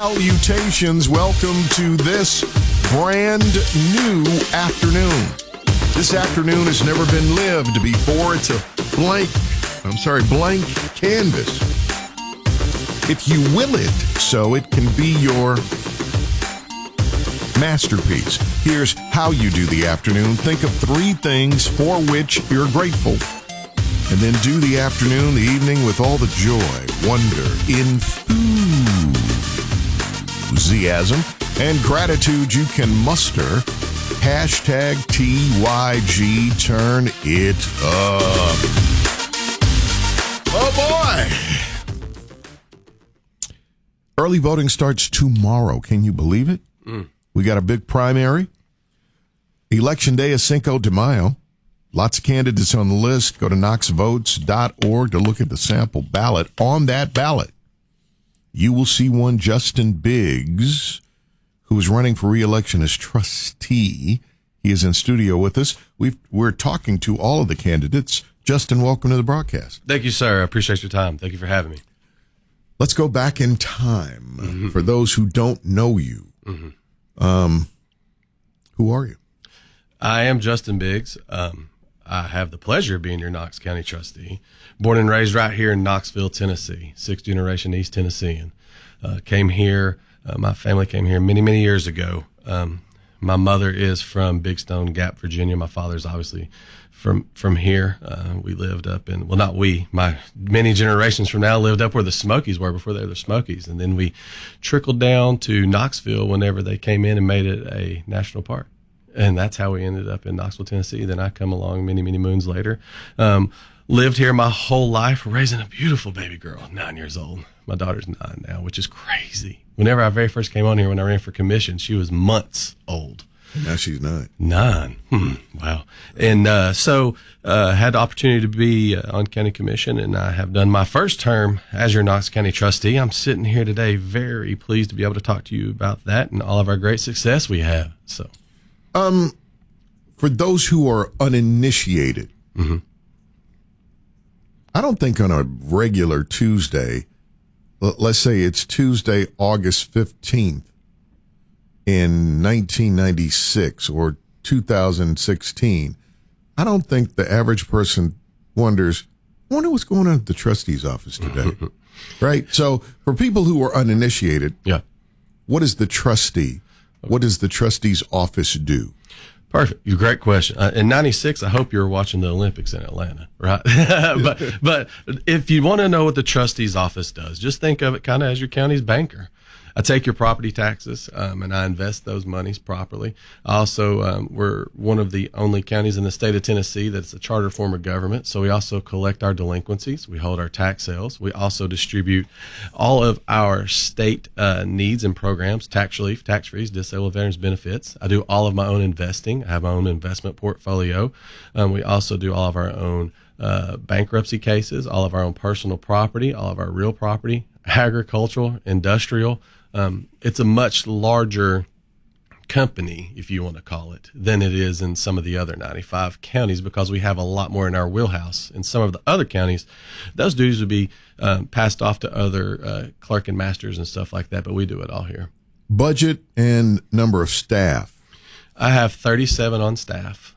Salutations. Welcome to this brand new afternoon. This afternoon has never been lived before. It's a blank canvas. If you will it so, it can be your masterpiece. Here's how you do the afternoon. Think of 3 things for which you're grateful. And then do the afternoon, the evening with all the joy, wonder, enthusiasm, and gratitude you can muster. Hashtag TYG, turn it up. Oh boy. Early voting starts tomorrow. Can you believe it? We got a big primary. Election day is Cinco de Mayo. Lots of candidates on the list. Go to knoxvotes.org to look at the sample ballot. On that ballot, you will see one Justin Biggs, who is running for re-election as trustee. He is in studio with us. We're talking to all of the candidates. Justin, welcome to the broadcast. Thank you, sir. I appreciate your time. Thank you for having me. Let's go back in time for those who don't know you. Who are you? I am Justin Biggs. I have the pleasure of being your Knox County trustee. Born and raised right here in Knoxville, Tennessee, 6th generation East Tennessean. Came here, my family came here many, many years ago. My mother is from Big Stone Gap, Virginia. My father's obviously from here. We lived up in, well, not we, my many generations from now lived up where the Smokies were before they were the Smokies. And then we trickled down to Knoxville whenever they came in and made it a national park. And that's how we ended up in Knoxville, Tennessee. Then I come along many, many moons later. Lived here my whole life, raising a beautiful baby girl, 9 years old. My daughter's 9 now, which is crazy. Whenever I very first came on here, when I ran for commission, she was months old. And now she's 9. 9. Wow. And so had the opportunity to be on county commission, and I have done my first term as your Knox County trustee. I'm sitting here today very pleased to be able to talk to you about that and all of our great success we have. So. For those who are uninitiated, I don't think on a regular Tuesday, let's say it's Tuesday, August 15th in 1996 or 2016, I don't think the average person wonders, I wonder what's going on at the trustee's office today, right? So for people who are uninitiated, what is the trustee? What does the trustee's office do? Perfect. Great question. In 96, I hope you were watching the Olympics in Atlanta, right? but if you want to know what the trustee's office does, just think of it kind of as your county's banker. I take your property taxes, and I invest those monies properly. Also, we're one of the only counties in the state of Tennessee that's a charter form of government. So we also collect our delinquencies. We hold our tax sales. We also distribute all of our state needs and programs, tax relief, tax freeze, disabled veterans benefits. I do all of my own investing. I have my own investment portfolio. We also do all of our own bankruptcy cases, all of our own personal property, all of our real property, agricultural, industrial. It's a much larger company, if you want to call it, than it is in some of the other 95 counties because we have a lot more in our wheelhouse. In some of the other counties, those duties would be passed off to other clerk and masters and stuff like that, but we do it all here. Budget and number of staff. I have 37 on staff.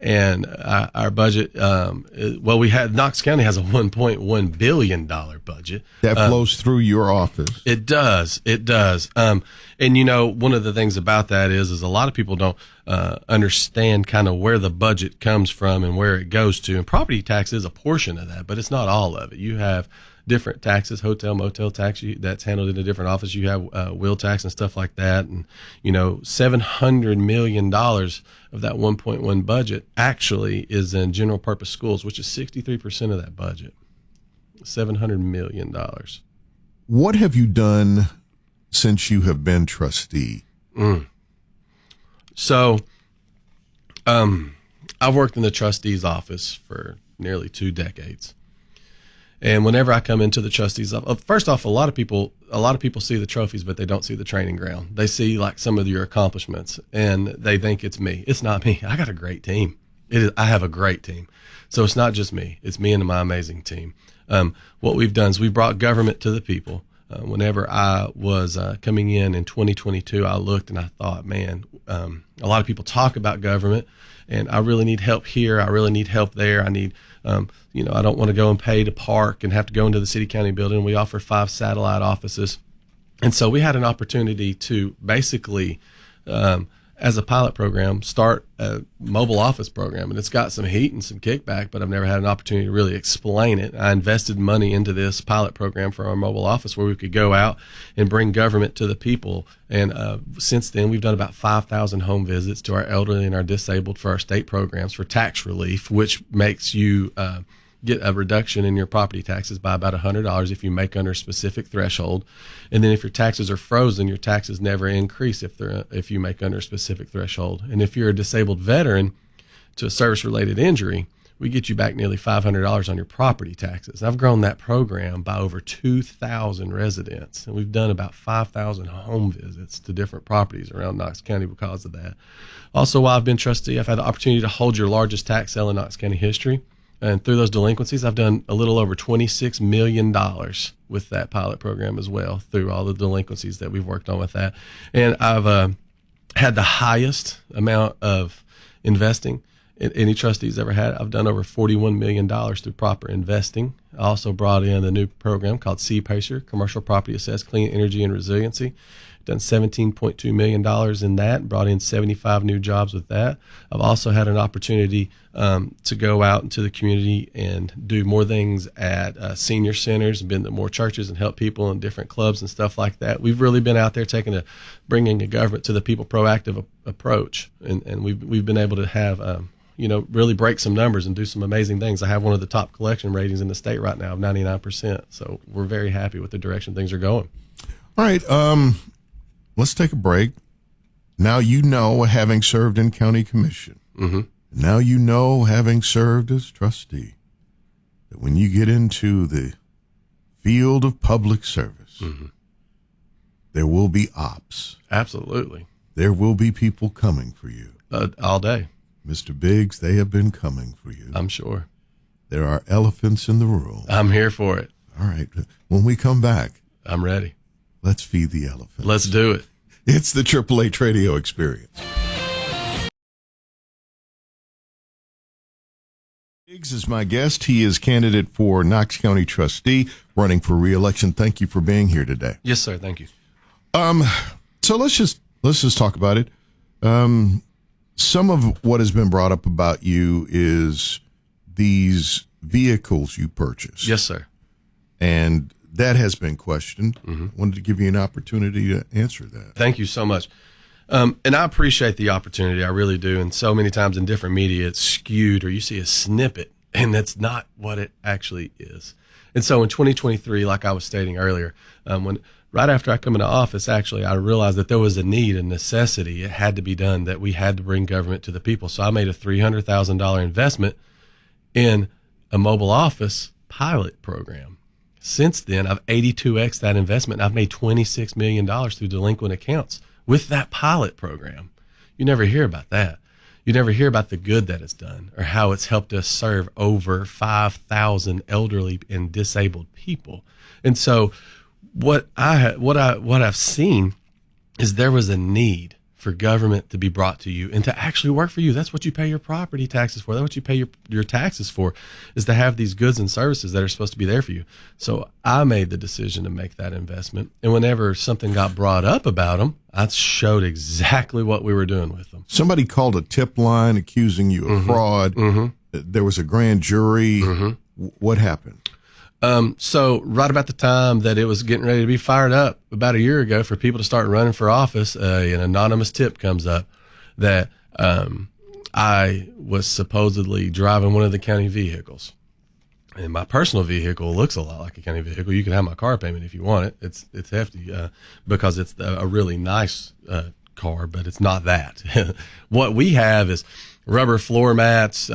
And our budget, Knox County has a $1.1 billion budget. That flows through your office. It does. And you know, one of the things about that is a lot of people don't understand kind of where the budget comes from and where it goes to. And property tax is a portion of that, but it's not all of it. You have different taxes, hotel, motel tax, that's handled in a different office. You have wheel tax and stuff like that. And, you know, $700 million of that 1.1 budget actually is in general purpose schools, which is 63% of that budget. $700 million. What have you done since you have been trustee? So, I've worked in the trustee's office for nearly 2 decades. And whenever I come into the trustee's office, first off, a lot of people see the trophies, but they don't see the training ground. They see like some of your accomplishments and they think it's me. It's not me. I got a great team. I have a great team. So it's not just me. It's me and my amazing team. What we've done is we brought government to the people. whenever I was coming in 2022, I looked and I thought, man, a lot of people talk about government, and I really need help here. I really need help there. I need, I don't want to go and pay to park and have to go into the city county building. We offer 5 satellite offices. And so we had an opportunity to basically, as a pilot program, start a mobile office program. And it's got some heat and some kickback, but I've never had an opportunity to really explain it. I invested money into this pilot program for our mobile office where we could go out and bring government to the people. And since then, we've done about 5,000 home visits to our elderly and our disabled for our state programs for tax relief, which makes you get a reduction in your property taxes by about $100 if you make under a specific threshold. And then if your taxes are frozen, your taxes never increase if you make under a specific threshold. And if you're a disabled veteran to a service-related injury, we get you back nearly $500 on your property taxes. I've grown that program by over 2,000 residents, and we've done about 5,000 home visits to different properties around Knox County because of that. Also, while I've been trustee, I've had the opportunity to hold your largest tax sale in Knox County history. And through those delinquencies, I've done a little over $26 million with that pilot program as well, through all the delinquencies that we've worked on with that. And I've had the highest amount of investing any trustee's ever had. I've done over $41 million through proper investing. I also brought in a new program called CPACER, Commercial Property Assessed Clean Energy and Resiliency. Done $17.2 million in that, brought in 75 new jobs with that. I've also had an opportunity to go out into the community and do more things at senior centers, been to more churches and help people in different clubs and stuff like that. We've really been out there bringing a government to the people proactive approach, and we've been able to have really break some numbers and do some amazing things. I have one of the top collection ratings in the state right now of 99%. So we're very happy with the direction things are going. All right. Let's take a break. Now having served in county commission, now having served as trustee, that when you get into the field of public service, there will be ops. Absolutely. There will be people coming for you. All day. Mr. Biggs, they have been coming for you. I'm sure. There are elephants in the room. I'm here for it. All right. When we come back, I'm ready. Let's feed the elephant. Let's do it. It's the HHH Radio Experience. Biggs is my guest. He is candidate for Knox County trustee, running for re-election. Thank you for being here today. Yes, sir. Thank you. So let's just talk about it. Some of what has been brought up about you is these vehicles you purchased. Yes, sir. And that has been questioned. Wanted to give you an opportunity to answer that. Thank you so much. And I appreciate the opportunity. I really do. And so many times in different media, it's skewed, or you see a snippet, and that's not what it actually is. And so in 2023, like I was stating earlier, right after I come into office, actually, I realized that there was a need, a necessity. It had to be done, that we had to bring government to the people. So I made a $300,000 investment in a mobile office pilot program. Since then, I've 82x that investment. I've made $26 million through delinquent accounts with that pilot program. You never hear about that. You never hear about the good that it's done, or how it's helped us serve over 5,000 elderly and disabled people. And so what I've seen is there was a need for government to be brought to you and to actually work for you. That's what you pay your property taxes for. That's what you pay your taxes for, is to have these goods and services that are supposed to be there for you. So I made the decision to make that investment. And whenever something got brought up about them, I showed exactly what we were doing with them. Somebody called a tip line accusing you of fraud. There was a grand jury. What happened? So right about the time that it was getting ready to be fired up, about a year ago, for people to start running for office, an anonymous tip comes up that I was supposedly driving one of the county vehicles. And my personal vehicle looks a lot like a county vehicle. You can have my car payment if you want it. It's hefty because it's a really nice car, but it's not that. What we have is rubber floor mats,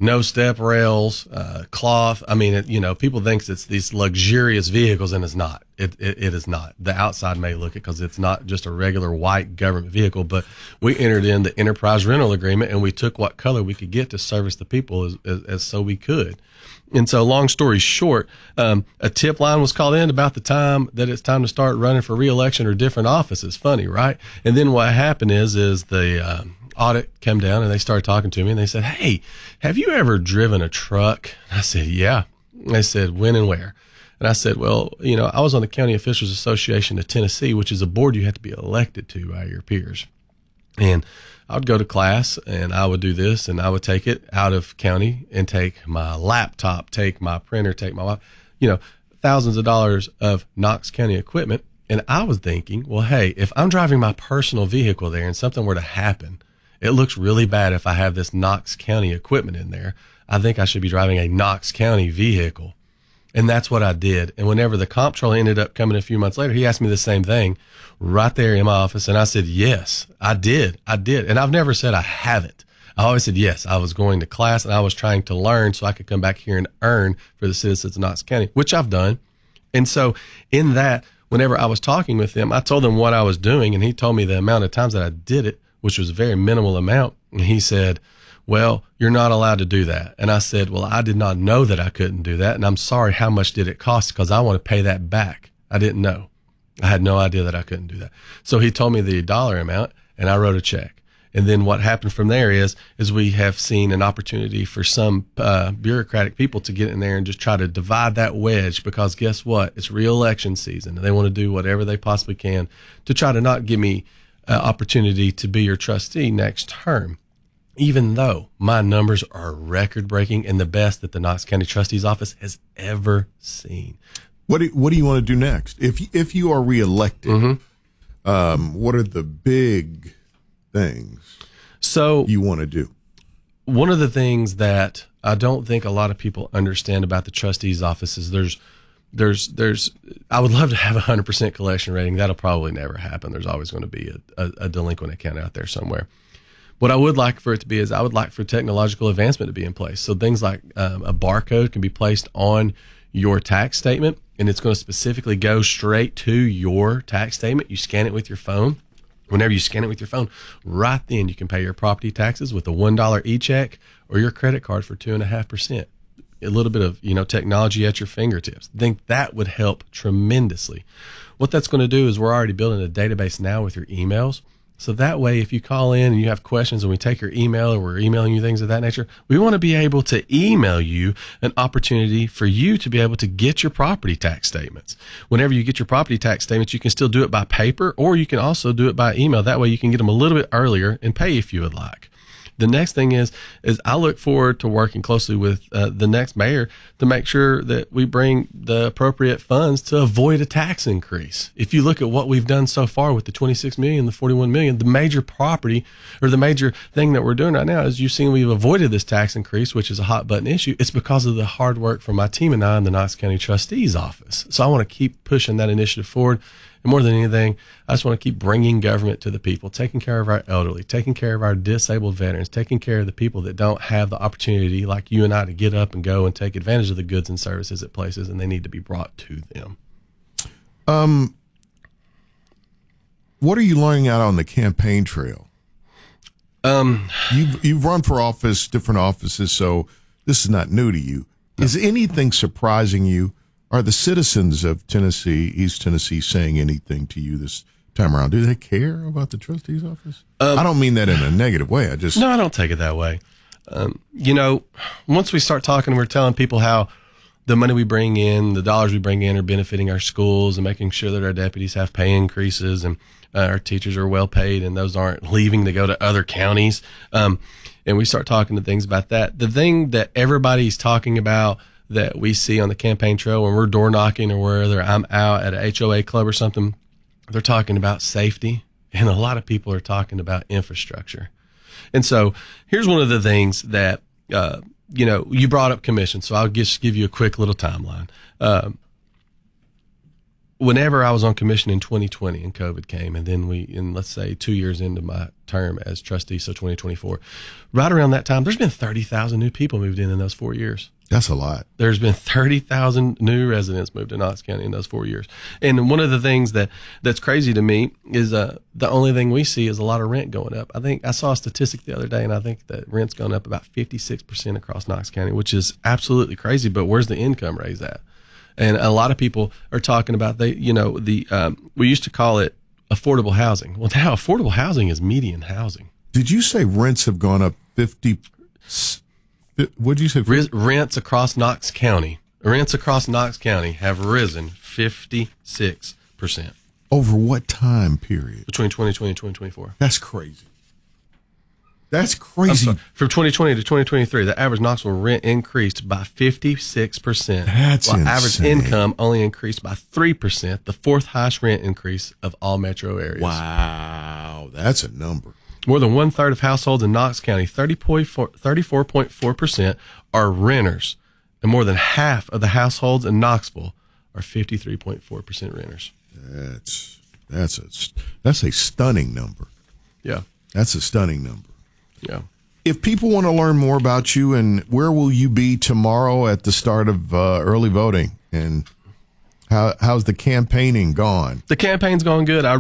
no step rails, cloth. I mean, people think it's these luxurious vehicles, and it's not. It is not. The outside may look it, because it's not just a regular white government vehicle, but we entered in the enterprise rental agreement, and we took what color we could get to service the people as so we could. And so long story short, a tip line was called in about the time that it's time to start running for reelection or different offices. Funny, right? And then what happened is the audit came down and they started talking to me and they said, "Hey, have you ever driven a truck?" I said, "Yeah." They said, "When and where?" And I said, "Well, I was on the County Officials Association of Tennessee, which is a board you have to be elected to by your peers. And I would go to class and I would do this and I would take it out of county and take my laptop, take my printer, take my, thousands of dollars of Knox County equipment." And I was thinking, well, hey, if I'm driving my personal vehicle there and something were to happen, it looks really bad if I have this Knox County equipment in there. I think I should be driving a Knox County vehicle. And that's what I did. And whenever the comptroller ended up coming a few months later, he asked me the same thing right there in my office. And I said, yes, I did. And I've never said I haven't. I always said, yes, I was going to class and I was trying to learn so I could come back here and earn for the citizens of Knox County, which I've done. And so in that, whenever I was talking with them, I told them what I was doing. And he told me the amount of times that I did it, which was a very minimal amount. And he said, "Well, you're not allowed to do that." And I said, "Well, I did not know that I couldn't do that. And I'm sorry, how much did it cost? Because I want to pay that back." I didn't know. I had no idea that I couldn't do that. So he told me the dollar amount and I wrote a check. And then what happened from there is we have seen an opportunity for some bureaucratic people to get in there and just try to divide that wedge, because guess what? It's re-election season and they want to do whatever they possibly can to try to not give me opportunity to be your trustee next term, even though my numbers are record breaking and the best that the Knox County Trustee's Office has ever seen. What do you want to do next? If you are reelected, what are the big things you want to do? One of the things that I don't think a lot of people understand about the trustee's office is I would love to have 100% collection rating. That'll probably never happen. There's always going to be a delinquent account out there somewhere. What I would like for it to be is I would like for technological advancement to be in place. So things like a barcode can be placed on your tax statement, and it's going to specifically go straight to your tax statement. You scan it with your phone. Whenever you scan it with your phone, right then you can pay your property taxes with a $1 e-check or your credit card for 2.5%. A little bit of technology at your fingertips. I think that would help tremendously. What that's going to do is we're already building a database now with your emails. So that way, if you call in and you have questions and we take your email and we're emailing you things of that nature, we want to be able to email you an opportunity for you to be able to get your property tax statements. Whenever you get your property tax statements, you can still do it by paper or you can also do it by email. That way you can get them a little bit earlier and pay if you would like. The next thing is I look forward to working closely with the next mayor to make sure that we bring the appropriate funds to avoid a tax increase. If you look at what we've done so far with the 26 million, the 41 million, the major property or the major thing that we're doing right now is you've seen we've avoided this tax increase, which is a hot button issue. It's because of the hard work from my team and I in the Knox County Trustee's Office. So I want to keep pushing that initiative forward. And more than anything, I just want to keep bringing government to the people, taking care of our elderly, taking care of our disabled veterans, taking care of the people that don't have the opportunity like you and I to get up and go and take advantage of the goods and services at places, and they need to be brought to them. What are you learning out on the campaign trail? You've run for office, different offices, so this is not new to you. No. Is anything surprising you? Are the citizens of Tennessee, East Tennessee, saying anything to you this time around? Do they care about the trustee's office? I don't mean that in a negative way. No, I don't take it that way. Once we start talking, we're telling people how the money we bring in, the dollars we bring in are benefiting our schools and making sure that our deputies have pay increases and our teachers are well paid and those aren't leaving to go to other counties. And we start talking to things about that. The thing that everybody's talking about that we see on the campaign trail when we're door knocking or whether I'm out at a HOA club or something, they're talking about safety. And a lot of people are talking about infrastructure. And so here's one of the things that, you brought up commission. So I'll just give you a quick little timeline. Whenever I was on commission in 2020 and COVID came, and then let's say 2 years into my term as trustee, so 2024, right around that time, there's been 30,000 new people moved in those 4 years. That's a lot. There's been 30,000 new residents moved to Knox County in those 4 years. And one of the things that's crazy to me is the only thing we see is a lot of rent going up. I think I saw a statistic the other day, and I think that rent's gone up about 56% across Knox County, which is absolutely crazy. But where's the income raise at? And a lot of people are talking about we used to call it affordable housing. Well, now affordable housing is median housing. Did you say rents have gone up 50? What did you say? Rents across Knox County. Rents across Knox County have risen 56%. Over what time period? Between 2020 and 2024. That's crazy. That's crazy. From 2020 to 2023, the average Knoxville rent increased by 56%. That's while insane. Average income only increased by 3%, the fourth highest rent increase of all metro areas. Wow, that's a number. More than one-third of households in Knox County, 34.4%, are renters, and more than half of the households in Knoxville are 53.4% renters. That's a stunning number. Yeah, that's a stunning number. Yeah. If people want to learn more about you, and where will you be tomorrow at the start of early voting, and how's the campaigning gone? The campaign's going good. I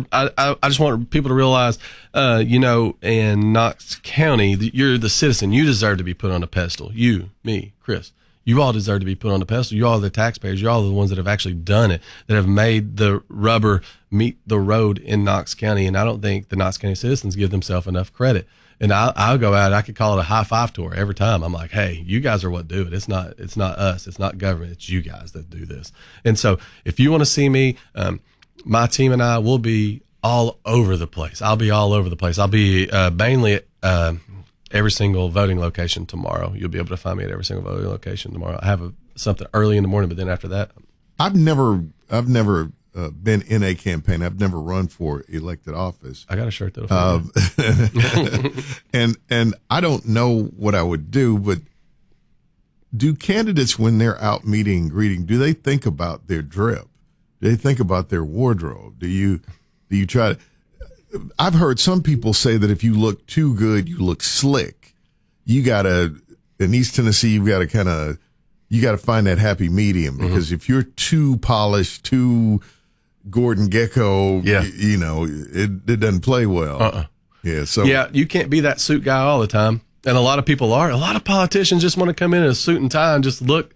just want people to realize, in Knox County, you're the citizen. You deserve to be put on a pedestal. You, me, Chris. You all deserve to be put on a pedestal. You all are the taxpayers. You all are the ones that have actually done it, that have made the rubber meet the road in Knox County. And I don't think the Knox County citizens give themselves enough credit. And I'll go out. I could call it a high five tour every time. I'm like, hey, you guys are what do it. It's not us. It's not government. It's you guys that do this. And so, if you want to see me, my team and I will be all over the place. I'll be all over the place. I'll be mainly at every single voting location tomorrow. You'll be able to find me at every single voting location tomorrow. I have something early in the morning, but then after that, I've never been in a campaign. I've never run for elected office. I got a shirt that'll and I don't know what I would do, but do candidates, when they're out meeting and greeting, do they think about their drip? Do they think about their wardrobe? Do you try to? I've heard some people say that if you look too good, you look slick. In East Tennessee, you got to find that happy medium, because if you're too polished, too Gordon Gekko, it doesn't play well. Yeah. So you can't be that suit guy all the time. And a lot of people are. A lot of politicians just want to come in a suit and tie and just look.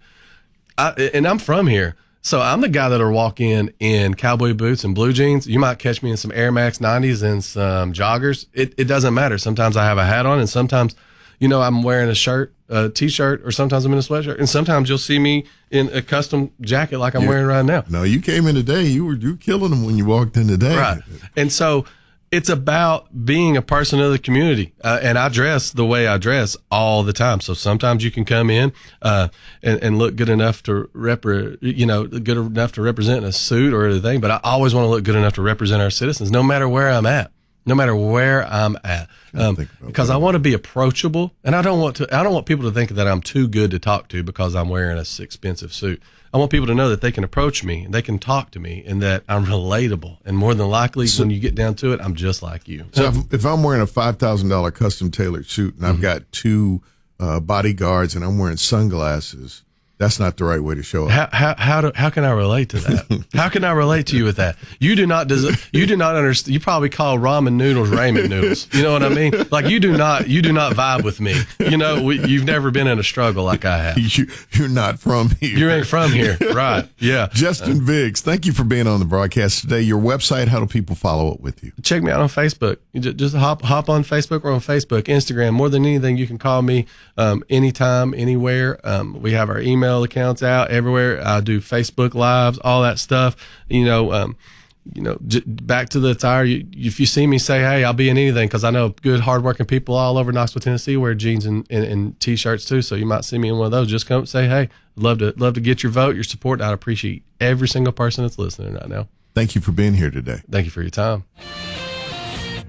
And I'm from here. So I'm the guy that'll walk in cowboy boots and blue jeans. You might catch me in some Air Max 90s and some joggers. It doesn't matter. Sometimes I have a hat on, and sometimes, I'm wearing a shirt, a T-shirt, or sometimes I'm in a sweatshirt. And sometimes you'll see me in a custom jacket like I'm wearing right now. No, you came in today. You were killing them when you walked in today. Right. And so it's about being a person of the community. And I dress the way I dress all the time. So sometimes you can come in and look good enough to represent in a suit or anything. But I always want to look good enough to represent our citizens, no matter where I'm at. Because I want to be approachable, and I don't want people to think that I'm too good to talk to because I'm wearing a expensive suit. I want people to know that they can approach me and they can talk to me, and that I'm relatable. And more than likely, when you get down to it, I'm just like you. So if I'm wearing a $5,000 custom tailored suit and I've got two bodyguards and I'm wearing sunglasses, that's not the right way to show up. How can I relate to that? How can I relate to you with that? You do not understand. You probably call ramen noodles ramen noodles. You know what I mean? Like you do not vibe with me. You've never been in a struggle like I have. You're not from here. You ain't from here, right? Yeah. Justin Viggs, thank you for being on the broadcast today. Your website, how do people follow up with you? Check me out on Facebook. You just hop on Facebook or on Facebook, Instagram. More than anything, you can call me anytime, anywhere. We have our email accounts out everywhere. I do Facebook Lives, all that stuff. Back to the attire. If you see me, say, hey, I'll be in anything, because I know good, hardworking people all over Knoxville, Tennessee wear jeans and T-shirts too. So you might see me in one of those. Just come say, hey, love to get your vote, your support. I'd appreciate every single person that's listening right now. Thank you for being here today. Thank you for your time.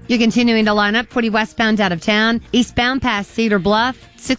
You're continuing to line up 40 westbound out of town, eastbound past Cedar Bluff,